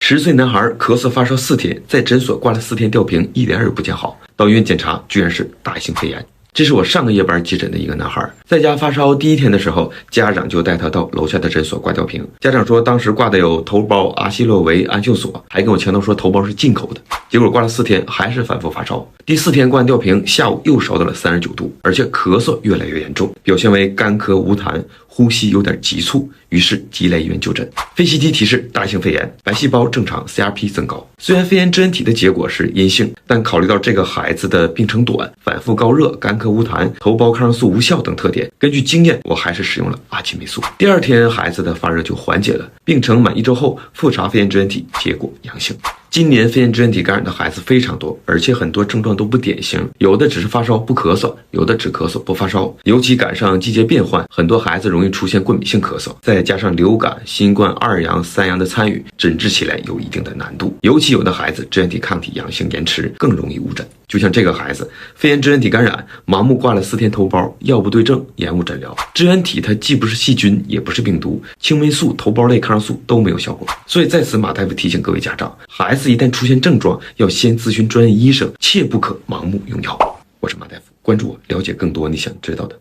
10岁男孩咳嗽发烧4天，在诊所挂了4天吊瓶，一点儿也不见好，到医院检查，居然是大型肺炎。这是我上个夜班急诊的一个男孩，在家发烧第1天的时候，家长就带他到楼下的诊所挂吊瓶。家长说当时挂的有头孢、阿昔洛韦、氨溴索，还跟我强调说头孢是进口的。结果挂了4天，还是反复发烧。第4天挂完吊瓶，下午又烧到了39度，而且咳嗽越来越严重，表现为干咳无痰，呼吸有点急促，于是急来医院就诊。肺 CT 提示大型肺炎，白细胞正常 ，CRP 增高。虽然肺炎支原体的结果是阴性，但考虑到这个孩子的病程短、反复高热、干咳无痰、头孢抗生素无效等特点，根据经验，我还是使用了阿奇霉素。第2天，孩子的发热就缓解了，病程满1周后复查肺炎支原体，结果阳性。今年肺炎支原体感染的孩子非常多，而且很多症状都不典型，有的只是发烧不咳嗽，有的只咳嗽不发烧。尤其赶上季节变换，很多孩子容易出现过敏性咳嗽，再加上流感、新冠2阳、3阳的参与，诊治起来有一定的难度。尤其有的孩子支原体抗体阳性延迟，更容易误诊。就像这个孩子，肺炎支原体感染，盲目挂了4天头孢，药不对症，延误诊疗。支原体它既不是细菌，也不是病毒，青霉素、头孢类抗生素都没有效果。所以在此，马大夫提醒各位家长，孩子一旦出现症状，要先咨询专业医生，切不可盲目用药。我是马大夫，关注我，了解更多你想知道的。